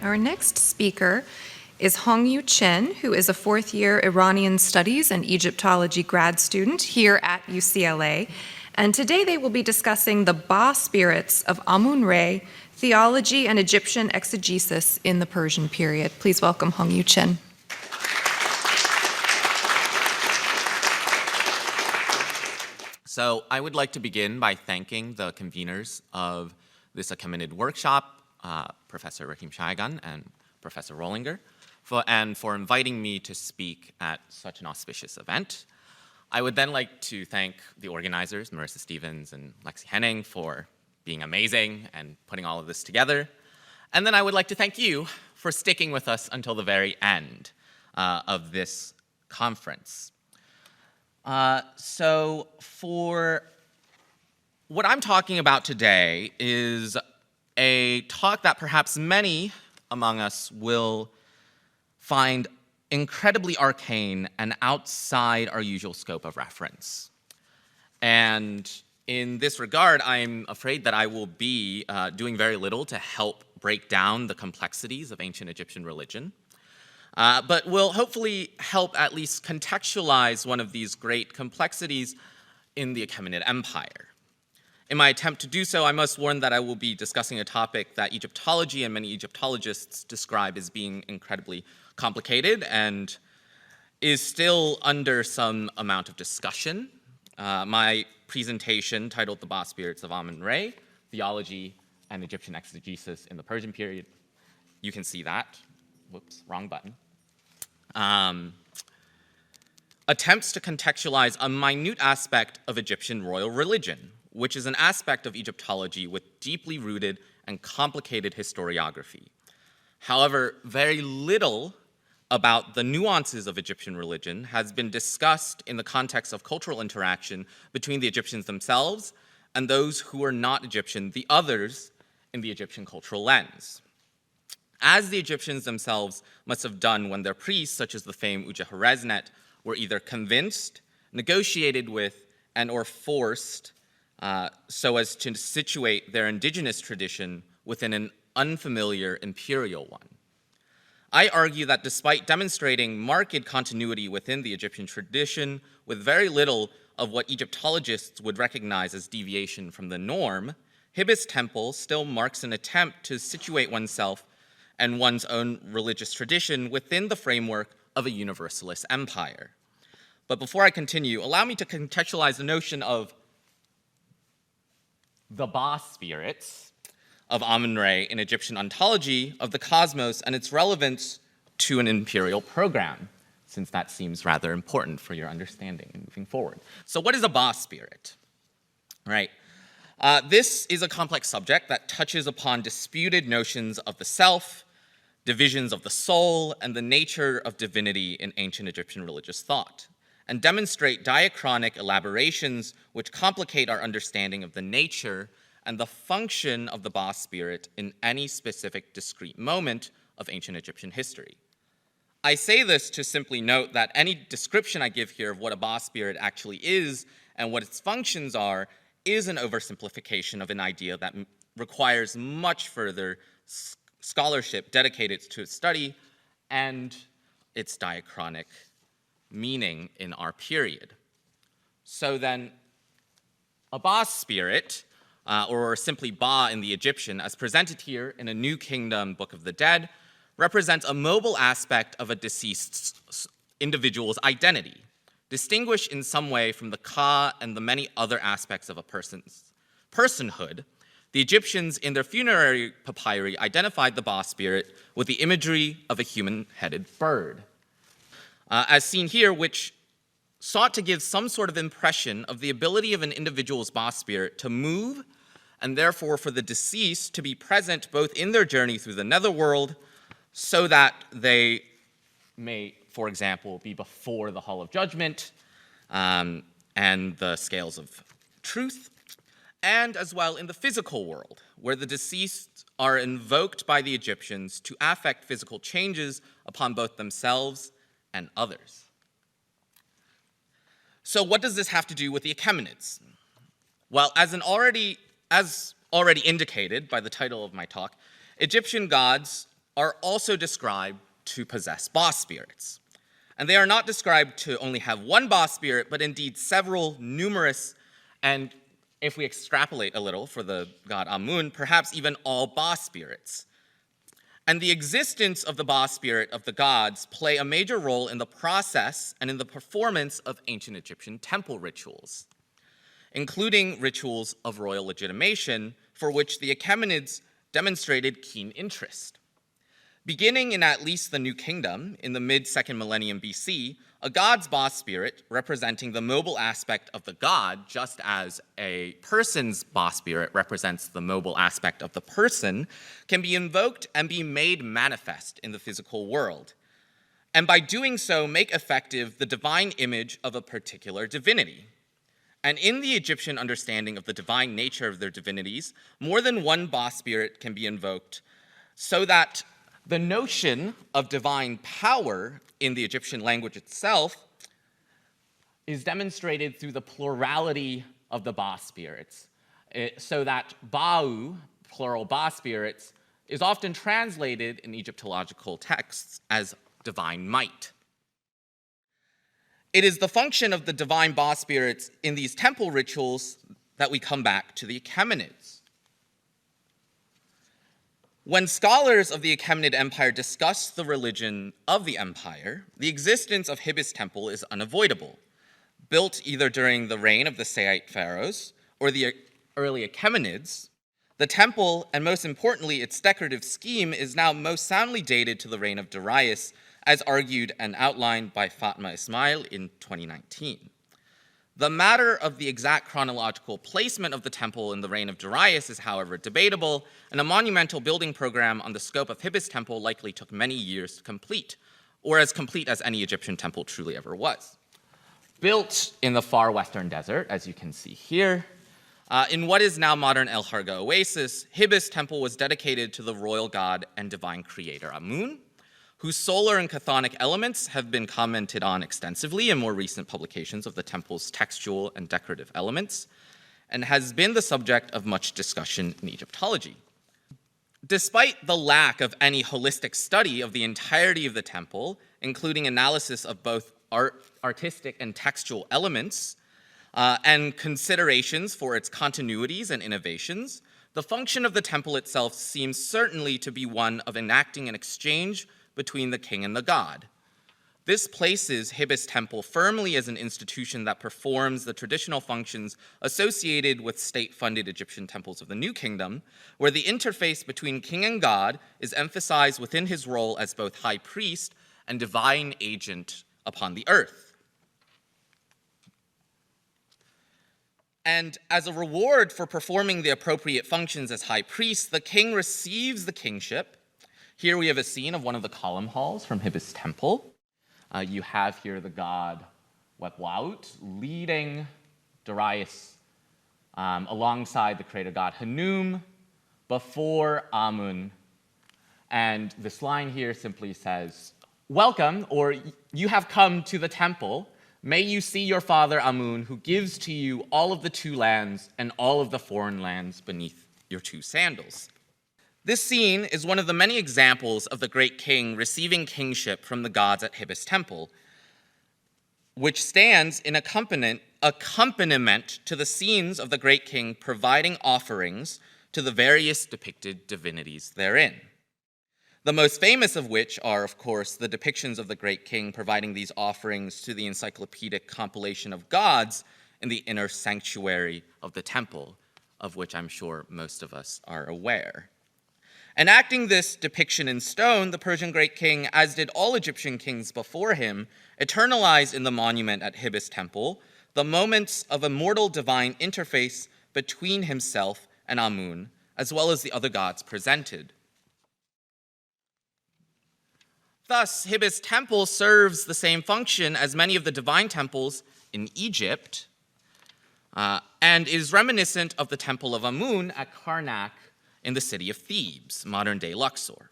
Our next speaker is Hongyu Chen, who is a fourth-year Iranian Studies and Egyptology grad student here at UCLA. And today they will be discussing the Ba spirits of Amun-Re, theology and Egyptian exegesis in the Persian period. Please welcome Hongyu Chen. So I would like to begin by thanking the conveners of this Achaemenid workshop, Professor Rahim Shaigan and Professor Rollinger, for inviting me to speak at such an auspicious event. I would then like to thank the organizers, Marissa Stevens and Lexi Henning, for being amazing and putting all of this together. And then I would like to thank you for sticking with us until the very end of this conference. So for what I'm talking about today is a talk that perhaps many among us will find incredibly arcane and outside our usual scope of reference. And in this regard, I'm afraid that I will be doing very little to help break down the complexities of ancient Egyptian religion, but will hopefully help at least contextualize one of these great complexities in the Achaemenid Empire. In my attempt to do so, I must warn that I will be discussing a topic that Egyptology and many Egyptologists describe as being incredibly complicated and is still under some amount of discussion. My presentation, titled The Ba Spirits of Amun-Re, Theology and Egyptian Exegesis in the Persian Period, you can see that. Whoops, wrong button. Attempts to contextualize a minute aspect of Egyptian royal religion, which is an aspect of Egyptology with deeply rooted and complicated historiography. However, very little about the nuances of Egyptian religion has been discussed in the context of cultural interaction between the Egyptians themselves and those who are not Egyptian, the others in the Egyptian cultural lens. As the Egyptians themselves must have done when their priests, such as the famed Uja-Horeznet, were either convinced, negotiated with, and or forced so as to situate their indigenous tradition within an unfamiliar imperial one. I argue that despite demonstrating marked continuity within the Egyptian tradition with very little of what Egyptologists would recognize as deviation from the norm, Hibis Temple still marks an attempt to situate oneself and one's own religious tradition within the framework of a universalist empire. But before I continue, allow me to contextualize the notion of the Ba spirits of Amun-Re in Egyptian ontology of the cosmos and its relevance to an imperial program, since that seems rather important for your understanding and moving forward. So what is a Ba spirit? Right. This is a complex subject that touches upon disputed notions of the self, divisions of the soul, and the nature of divinity in ancient Egyptian religious thought, and demonstrate diachronic elaborations which complicate our understanding of the nature and the function of the Ba spirit in any specific discrete moment of ancient Egyptian history. I say this to simply note that any description I give here of what a Ba spirit actually is and what its functions are is an oversimplification of an idea that requires much further scholarship dedicated to its study and its diachronic meaning in our period. So then, a Ba spirit, or simply Ba in the Egyptian, as presented here in a New Kingdom Book of the Dead, represents a mobile aspect of a deceased individual's identity, distinguished in some way from the Ka and the many other aspects of a person's personhood. The Egyptians, in their funerary papyri, identified the Ba spirit with the imagery of a human-headed bird, as seen here, which sought to give some sort of impression of the ability of an individual's Ba spirit to move, and therefore for the deceased to be present both in their journey through the netherworld, so that they may, for example, be before the Hall of Judgment and the scales of truth, and as well in the physical world, where the deceased are invoked by the Egyptians to affect physical changes upon both themselves and others. So what does this have to do with the Achaemenids? Well, as already indicated by the title of my talk, Egyptian gods are also described to possess boss spirits. And they are not described to only have one boss spirit, but indeed several, numerous, and if we extrapolate a little for the god Amun, perhaps even all boss spirits. And the existence of the boss spirit of the gods play a major role in the process and in the performance of ancient Egyptian temple rituals, including rituals of royal legitimation, for which the Achaemenids demonstrated keen interest. Beginning in at least the New Kingdom, in the mid-2nd millennium BC, a god's boss spirit, representing the mobile aspect of the god, just as a person's boss spirit represents the mobile aspect of the person, can be invoked and be made manifest in the physical world, and by doing so make effective the divine image of a particular divinity. And in the Egyptian understanding of the divine nature of their divinities, more than one boss spirit can be invoked, so that the notion of divine power in the Egyptian language itself is demonstrated through the plurality of the boss spirits, so that Ba'u, plural boss spirits, is often translated in Egyptological texts as divine might. It is the function of the divine boss spirits in these temple rituals that we come back to the Achaemenids. When scholars of the Achaemenid Empire discuss the religion of the empire, the existence of Hibis Temple is unavoidable. Built either during the reign of the Saite pharaohs or the early Achaemenids, the temple, and most importantly its decorative scheme, is now most soundly dated to the reign of Darius, as argued and outlined by Fatma Ismail in 2019. The matter of the exact chronological placement of the temple in the reign of Darius is, however, debatable, and a monumental building program on the scope of Hibis Temple likely took many years to complete, or as complete as any Egyptian temple truly ever was. Built in the far western desert, as you can see here, in what is now modern El Harga Oasis, Hibis Temple was dedicated to the royal god and divine creator Amun, whose solar and chthonic elements have been commented on extensively in more recent publications of the temple's textual and decorative elements, and has been the subject of much discussion in Egyptology. Despite the lack of any holistic study of the entirety of the temple, including analysis of both artistic and textual elements, and considerations for its continuities and innovations, the function of the temple itself seems certainly to be one of enacting an exchange between the king and the god. This places Hibis Temple firmly as an institution that performs the traditional functions associated with state-funded Egyptian temples of the New Kingdom, where the interface between king and god is emphasized within his role as both high priest and divine agent upon the earth. And as a reward for performing the appropriate functions as high priest, the king receives the kingship. Here we have a scene of one of the column halls from Hibis Temple. You have here the god Webwaut leading Darius alongside the creator god Hanum before Amun. And this line here simply says, "Welcome, or you have come to the temple. May you see your father Amun, who gives to you all of the two lands and all of the foreign lands beneath your two sandals." This scene is one of the many examples of the great king receiving kingship from the gods at Hibis Temple, which stands in accompaniment to the scenes of the great king providing offerings to the various depicted divinities therein. The most famous of which are, of course, the depictions of the great king providing these offerings to the encyclopedic compilation of gods in the inner sanctuary of the temple, of which I'm sure most of us are aware. Enacting this depiction in stone, the Persian great king, as did all Egyptian kings before him, eternalized in the monument at Hibis Temple the moments of immortal divine interface between himself and Amun, as well as the other gods presented. Thus, Hibis Temple serves the same function as many of the divine temples in Egypt, and is reminiscent of the Temple of Amun at Karnak in the city of Thebes, modern-day Luxor,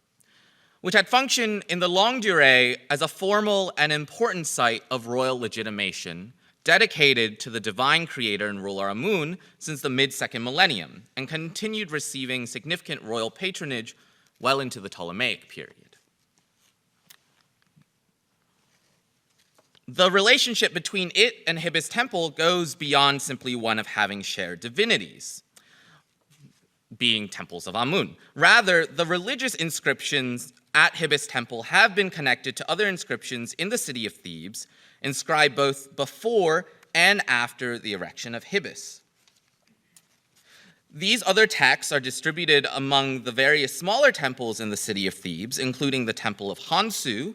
which had functioned in the longue durée as a formal and important site of royal legitimation dedicated to the divine creator and ruler Amun since the mid-2nd millennium, and continued receiving significant royal patronage well into the Ptolemaic period. The relationship between it and Hibis Temple goes beyond simply one of having shared divinities, being temples of Amun. Rather, the religious inscriptions at Hibis Temple have been connected to other inscriptions in the city of Thebes, inscribed both before and after the erection of Hibis. These other texts are distributed among the various smaller temples in the city of Thebes, including the Temple of Hansu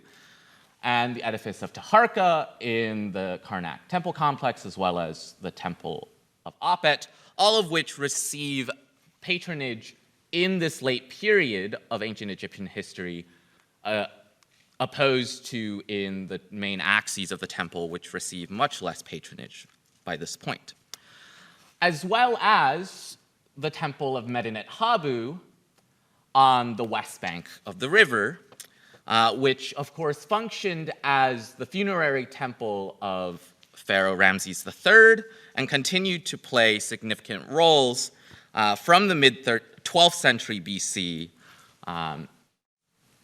and the edifice of Taharka in the Karnak temple complex, as well as the Temple of Apet, all of which receive patronage in this late period of ancient Egyptian history, opposed to in the main axes of the temple, which receive much less patronage by this point. As well as the Temple of Medinet Habu on the west bank of the river, which of course functioned as the funerary temple of Pharaoh Ramses III and continued to play significant roles from the mid-12th century BC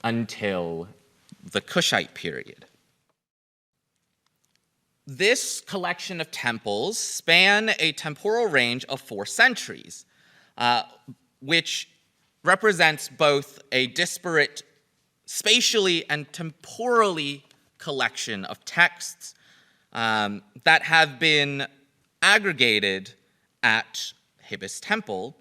until the Kushite period. This collection of temples span a temporal range of 4 centuries, which represents both a disparate spatially and temporally collection of texts that have been aggregated at Hibis Temple,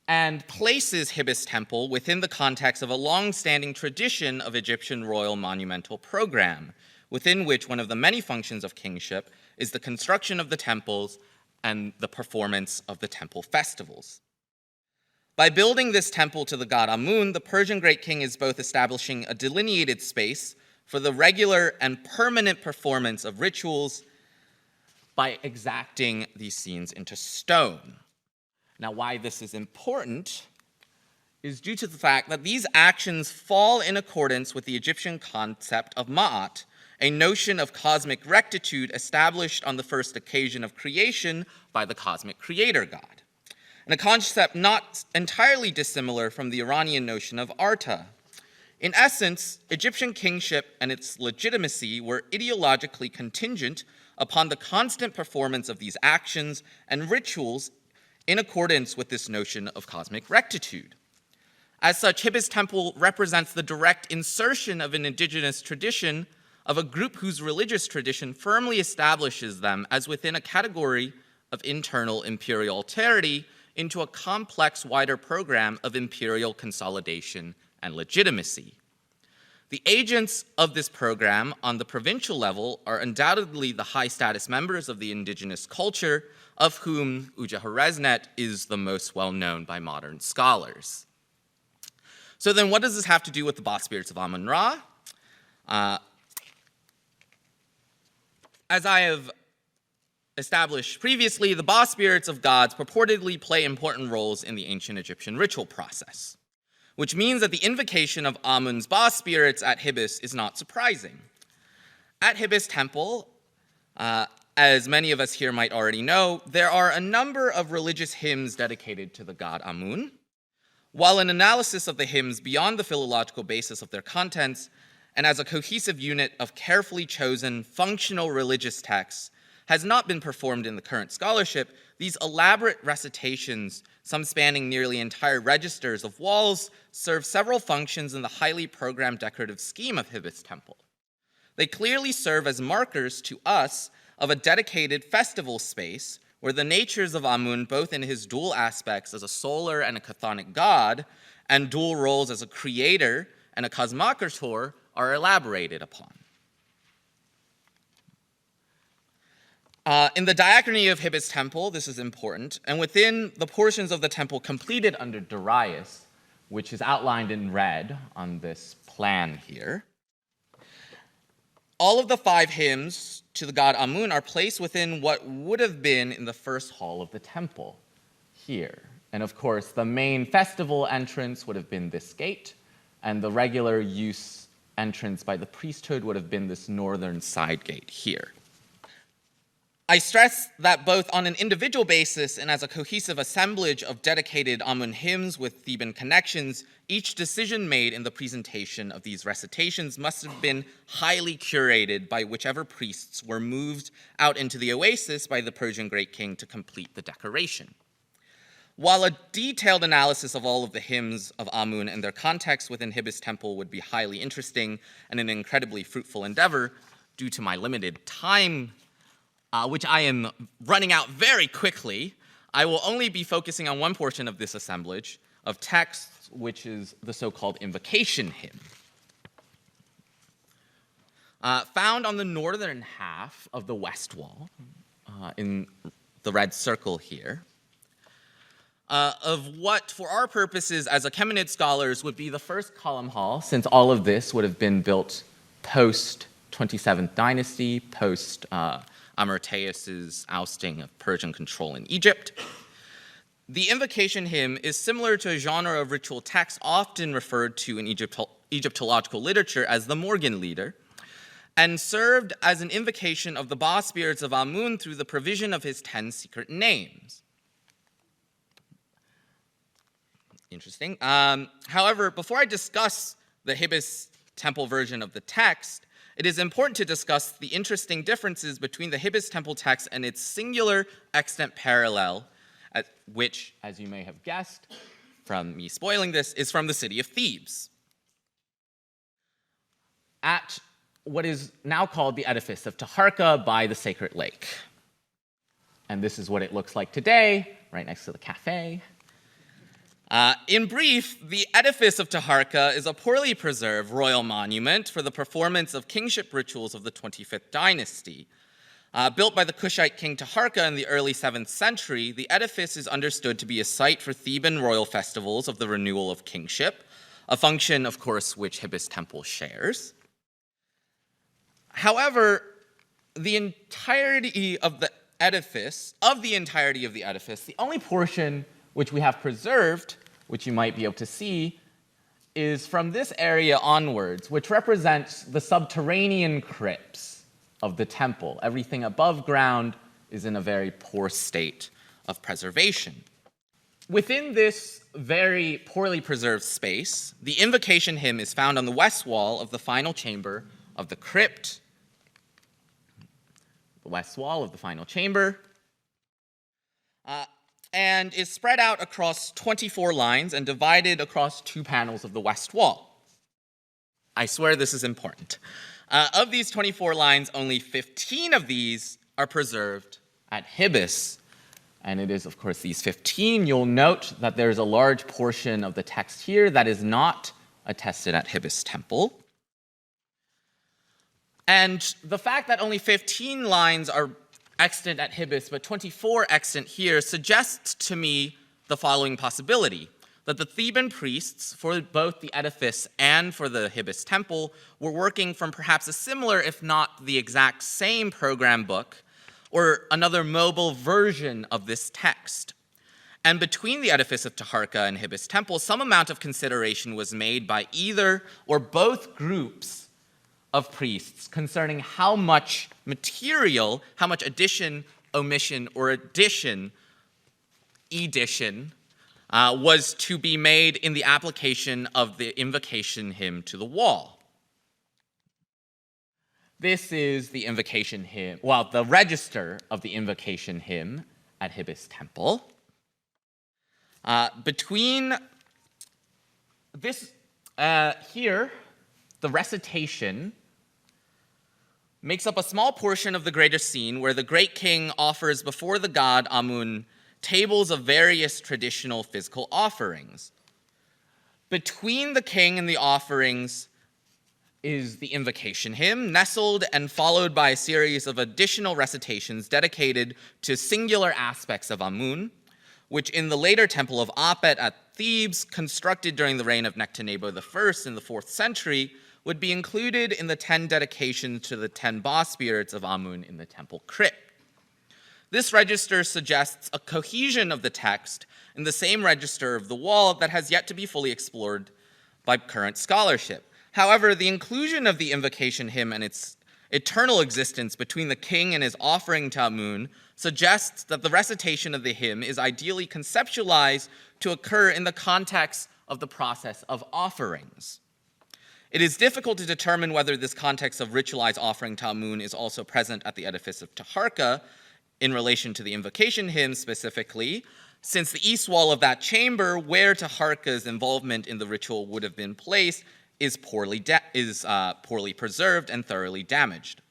and places Hibis Temple within the context of a long-standing tradition of Egyptian royal monumental program, within which one of the many functions of kingship is the construction of the temples and the performance of the temple festivals. By building this temple to the god Amun, the Persian great king is both establishing a delineated space for the regular and permanent performance of rituals by exacting these scenes into stone. Now, why this is important is due to the fact that these actions fall in accordance with the Egyptian concept of Ma'at, a notion of cosmic rectitude established on the first occasion of creation by the cosmic creator god, and a concept not entirely dissimilar from the Iranian notion of Arta. In essence, Egyptian kingship and its legitimacy were ideologically contingent upon the constant performance of these actions and rituals in accordance with this notion of cosmic rectitude. As such, Hibis Temple represents the direct insertion of an indigenous tradition of a group whose religious tradition firmly establishes them as within a category of internal imperial authority into a complex, wider program of imperial consolidation and legitimacy. The agents of this program on the provincial level are undoubtedly the high-status members of the indigenous culture, of whom Uja is the most well-known by modern scholars. So then what does this have to do with the boss spirits of Amun-Ra? As I have established previously, the boss spirits of gods purportedly play important roles in the ancient Egyptian ritual process, which means that the invocation of Amun's boss spirits at Hibis is not surprising. At Hibis Temple, as many of us here might already know, there are a number of religious hymns dedicated to the god Amun. While an analysis of the hymns beyond the philological basis of their contents and as a cohesive unit of carefully chosen functional religious texts has not been performed in the current scholarship, these elaborate recitations, some spanning nearly entire registers of walls, serve several functions in the highly programmed decorative scheme of Hibis Temple. They clearly serve as markers to us of a dedicated festival space where the natures of Amun, both in his dual aspects as a solar and a chthonic god, and dual roles as a creator and a cosmocrator, are elaborated upon. In the diachrony of Hibis Temple, this is important, and within the portions of the temple completed under Darius, which is outlined in red on this plan here, all of the 5 hymns to the god Amun are placed within what would have been in the first hall of the temple here. And of course, the main festival entrance would have been this gate, and the regular use entrance by the priesthood would have been this northern side gate here. I stress that both on an individual basis and as a cohesive assemblage of dedicated Amun hymns with Theban connections, each decision made in the presentation of these recitations must have been highly curated by whichever priests were moved out into the oasis by the Persian great king to complete the decoration. While a detailed analysis of all of the hymns of Amun and their context within Hibis temple would be highly interesting and an incredibly fruitful endeavor, due to my limited time, which I am running out very quickly, I will only be focusing on one portion of this assemblage of texts, which is the so-called invocation hymn. Found on the northern half of the west wall, in the red circle here, of what, for our purposes as Achaemenid scholars, would be the first column hall, since all of this would have been built post-27th dynasty, post-Amyrtaeus' ousting of Persian control in Egypt. The invocation hymn is similar to a genre of ritual text often referred to in Egyptological literature as the Morgan leader, and served as an invocation of the boss spirits of Amun through the provision of his 10 secret names. Interesting. However, before I discuss the Hibis temple version of the text, it is important to discuss the interesting differences between the Hibis temple text and its singular extant parallel, which, as you may have guessed from me spoiling this, is from the city of Thebes, at what is now called the edifice of Taharqa by the sacred lake. And this is what it looks like today, right next to the cafe. In brief, the edifice of Taharqa is a poorly preserved royal monument for the performance of kingship rituals of the 25th dynasty. Built by the Kushite king Taharqa in the early 7th century, the edifice is understood to be a site for Theban royal festivals of the renewal of kingship, a function, of course, which Hibis temple shares. However, the entirety of the edifice, the only portion which we have preserved, which you might be able to see, is from this area onwards, which represents the subterranean crypts of the temple. Everything above ground is in a very poor state of preservation. Within this very poorly preserved space, the invocation hymn is found on the west wall of the final chamber of the crypt. The west wall of the final chamber. And is spread out across 24 lines and divided across 2 panels of the west wall. I swear this is important. Of these 24 lines, only 15 of these are preserved at Hibis. And it is, of course, these 15. You'll note that there's a large portion of the text here that is not attested at Hibis temple. And the fact that only 15 lines are extant at Hibis, but 24 extant here, suggests to me the following possibility: that the Theban priests, for both the edifice and for the Hibis temple, were working from perhaps a similar, if not the exact same program book, or another mobile version of this text. And between the edifice of Taharqa and Hibis temple, some amount of consideration was made by either or both groups of priests concerning how much material, how much addition, omission, or edition was to be made in the application of the invocation hymn to the wall. This is the invocation hymn, the register of the invocation hymn at Hibis temple. Between this, here, the recitation makes up a small portion of the greater scene where the great king offers before the god Amun tables of various traditional physical offerings. Between the king and the offerings is the invocation hymn, nestled and followed by a series of additional recitations dedicated to singular aspects of Amun, which in the later Temple of Apet at Thebes, constructed during the reign of Nectanebo I in the 4th century, would be included in the 10 dedications to the 10 boss spirits of Amun in the temple crypt. This register suggests a cohesion of the text in the same register of the wall that has yet to be fully explored by current scholarship. However, the inclusion of the invocation hymn and its eternal existence between the king and his offering to Amun suggests that the recitation of the hymn is ideally conceptualized to occur in the context of the process of offerings. It is difficult to determine whether this context of ritualized offering to Amun is also present at the edifice of Taharqa in relation to the invocation hymn specifically, since the east wall of that chamber where Taharqa's involvement in the ritual would have been placed is poorly preserved and thoroughly damaged.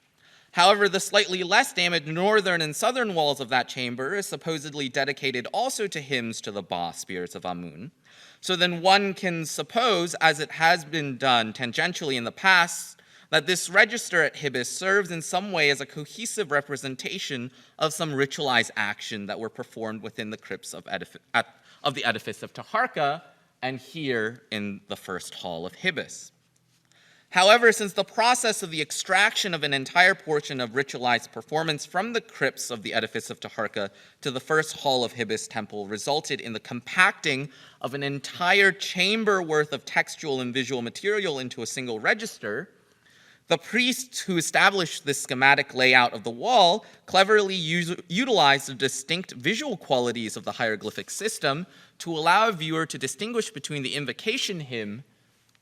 However, the slightly less damaged northern and southern walls of that chamber is supposedly dedicated also to hymns to the Ba spirits of Amun. So then one can suppose, as it has been done tangentially in the past, that this register at Hibis serves in some way as a cohesive representation of some ritualized action that were performed within the crypts of the edifice of Taharqa and here in the first hall of Hibis. However, since the process of the extraction of an entire portion of ritualized performance from the crypts of the edifice of Taharqa to the first hall of Hibis temple resulted in the compacting of an entire chamber worth of textual and visual material into a single register, the priests who established this schematic layout of the wall cleverly utilized the distinct visual qualities of the hieroglyphic system to allow a viewer to distinguish between the invocation hymn,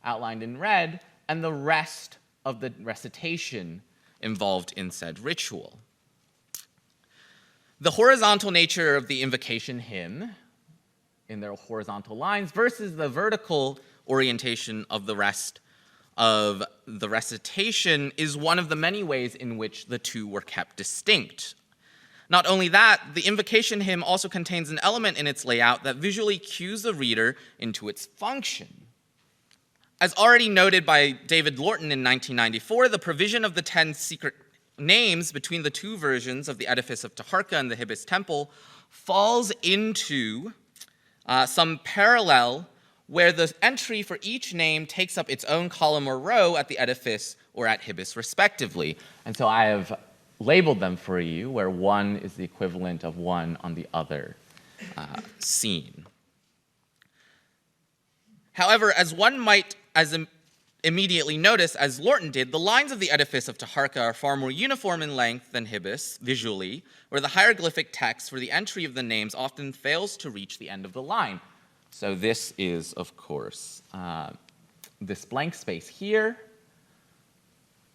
outlined in red, and the rest of the recitation involved in said ritual. The horizontal nature of the invocation hymn in their horizontal lines versus the vertical orientation of the rest of the recitation is one of the many ways in which the two were kept distinct. Not only that, the invocation hymn also contains an element in its layout that visually cues the reader into its function. As already noted by David Lorton in 1994, the provision of the 10 secret names between the two versions of the edifice of Taharqa and the Hibis temple falls into some parallel where the entry for each name takes up its own column or row at the edifice or at Hibis respectively. And so I have labeled them for you, where one is the equivalent of one on the other scene. However, as one might immediately notice, as Lorton did, the lines of the edifice of Taharqa are far more uniform in length than Hibis, visually, where the hieroglyphic text for the entry of the names often fails to reach the end of the line. So this is, of course, this blank space here,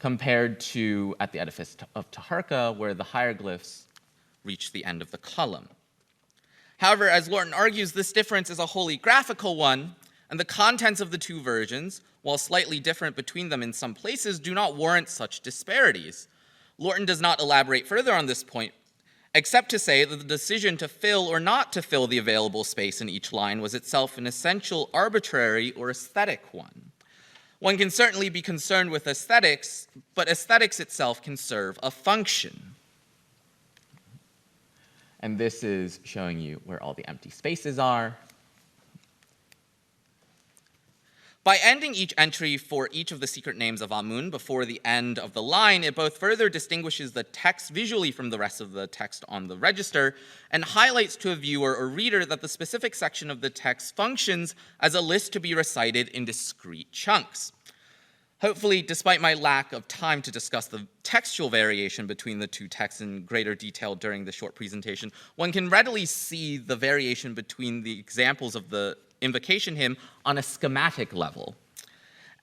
compared to at the edifice of Taharqa, where the hieroglyphs reach the end of the column. However, as Lorton argues, this difference is a wholly graphical one, and the contents of the two versions, while slightly different between them in some places, do not warrant such disparities. Lorton does not elaborate further on this point, except to say that the decision to fill or not to fill the available space in each line was itself an essential arbitrary or aesthetic one. One can certainly be concerned with aesthetics, but aesthetics itself can serve a function. And this is showing you where all the empty spaces are. By ending each entry for each of the secret names of Amun before the end of the line, it both further distinguishes the text visually from the rest of the text on the register and highlights to a viewer or reader that the specific section of the text functions as a list to be recited in discrete chunks. Hopefully, despite my lack of time to discuss the textual variation between the two texts in greater detail during the short presentation, one can readily see the variation between the examples of the invocation hymn on a schematic level,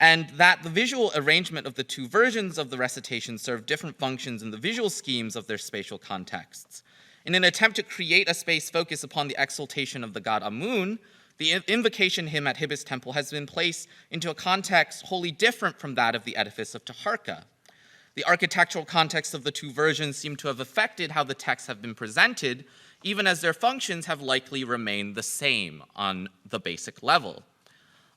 and that the visual arrangement of the two versions of the recitation serve different functions in the visual schemes of their spatial contexts. In an attempt to create a space focus upon the exaltation of the god Amun, the invocation hymn at Hibis temple has been placed into a context wholly different from that of the edifice of Taharqa. The architectural context of the two versions seem to have affected how the texts have been presented, even as their functions have likely remained the same on the basic level.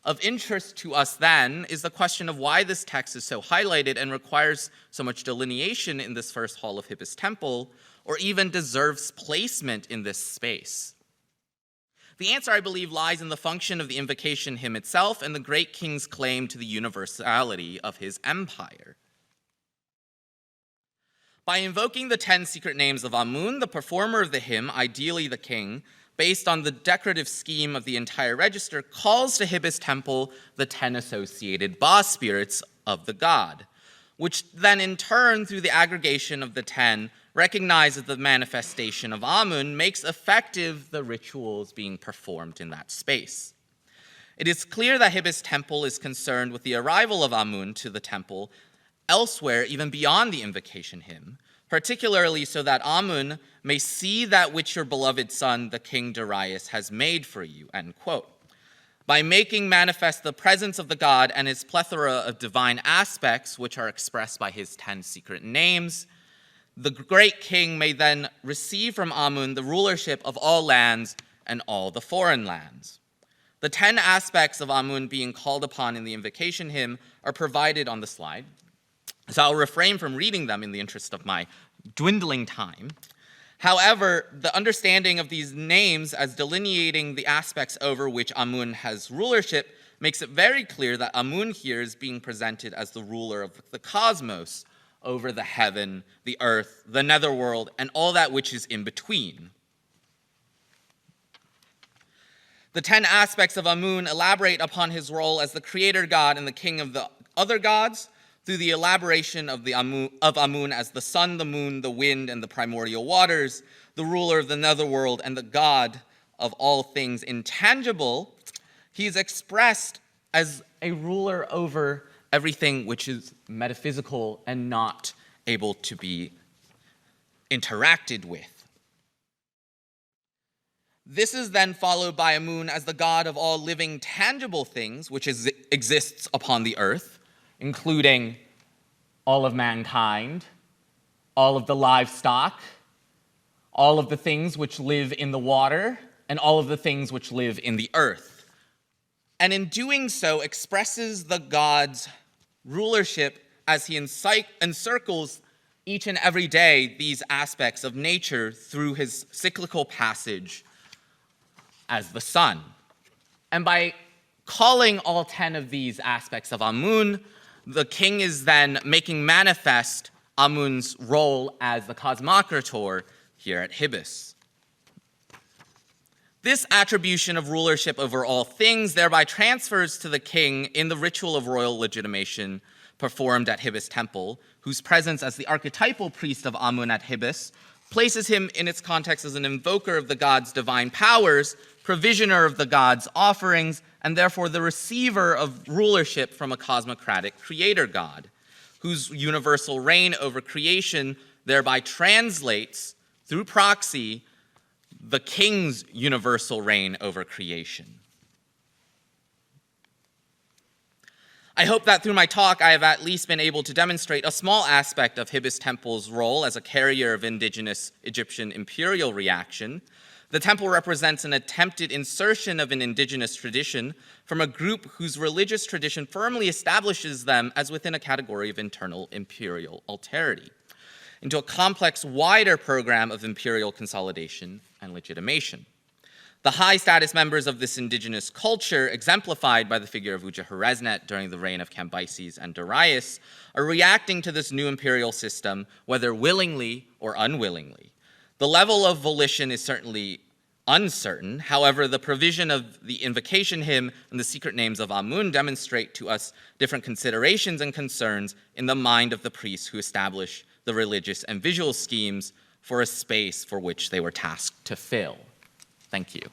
Of interest to us then is the question of why this text is so highlighted and requires so much delineation in this first hall of Hibis temple, or even deserves placement in this space. The answer, I believe, lies in the function of the invocation hymn itself and the great king's claim to the universality of his empire. By invoking the 10 secret names of Amun, the performer of the hymn, ideally the king, based on the decorative scheme of the entire register, calls to Hibis temple the 10 associated Ba spirits of the god. which then in turn, through the aggregation of the 10, recognizes the manifestation of Amun, makes effective the rituals being performed in that space. It is clear that Hibis temple is concerned with the arrival of Amun to the temple elsewhere, even beyond the invocation hymn, particularly so that Amun may see that which your beloved son, the king Darius, has made for you, end quote. By making manifest the presence of the god and his plethora of divine aspects, which are expressed by his 10 secret names, the great king may then receive from Amun the rulership of all lands and all the foreign lands. The 10 aspects of Amun being called upon in the invocation hymn are provided on the slide, so I'll refrain from reading them in the interest of my dwindling time. However, the understanding of these names as delineating the aspects over which Amun has rulership makes it very clear that Amun here is being presented as the ruler of the cosmos over the heaven, the earth, the netherworld, and all that which is in between. The 10 aspects of Amun elaborate upon his role as the creator god and the king of the other gods, through the elaboration of Amun as the sun, the moon, the wind, and the primordial waters, the ruler of the netherworld, and the god of all things intangible. He is expressed as a ruler over everything which is metaphysical and not able to be interacted with. This is then followed by Amun as the god of all living tangible things which exists upon the earth, including all of mankind, all of the livestock, all of the things which live in the water, and all of the things which live in the earth. And in doing so, expresses the god's rulership as he encircles each and every day these aspects of nature through his cyclical passage as the sun. And by calling all 10 of these aspects of Amun, the king is then making manifest Amun's role as the cosmocrator here at Hibis. This attribution of rulership over all things thereby transfers to the king in the ritual of royal legitimation performed at Hibis temple, whose presence as the archetypal priest of Amun at Hibis places him in its context as an invoker of the god's divine powers, provisioner of the god's offerings, and therefore the receiver of rulership from a cosmocratic creator god, whose universal reign over creation thereby translates, through proxy, the king's universal reign over creation. I hope that through my talk I have at least been able to demonstrate a small aspect of Hibis temple's role as a carrier of indigenous Egyptian imperial reaction. The temple represents an attempted insertion of an indigenous tradition from a group whose religious tradition firmly establishes them as within a category of internal imperial alterity, into a complex, wider program of imperial consolidation and legitimation. The high-status members of this indigenous culture, exemplified by the figure of Uja-Horeznet during the reign of Cambyses and Darius, are reacting to this new imperial system, whether willingly or unwillingly. The level of volition is certainly uncertain. However, the provision of the invocation hymn and the secret names of Amun demonstrate to us different considerations and concerns in the mind of the priests who establish the religious and visual schemes for a space for which they were tasked to fill. Thank you.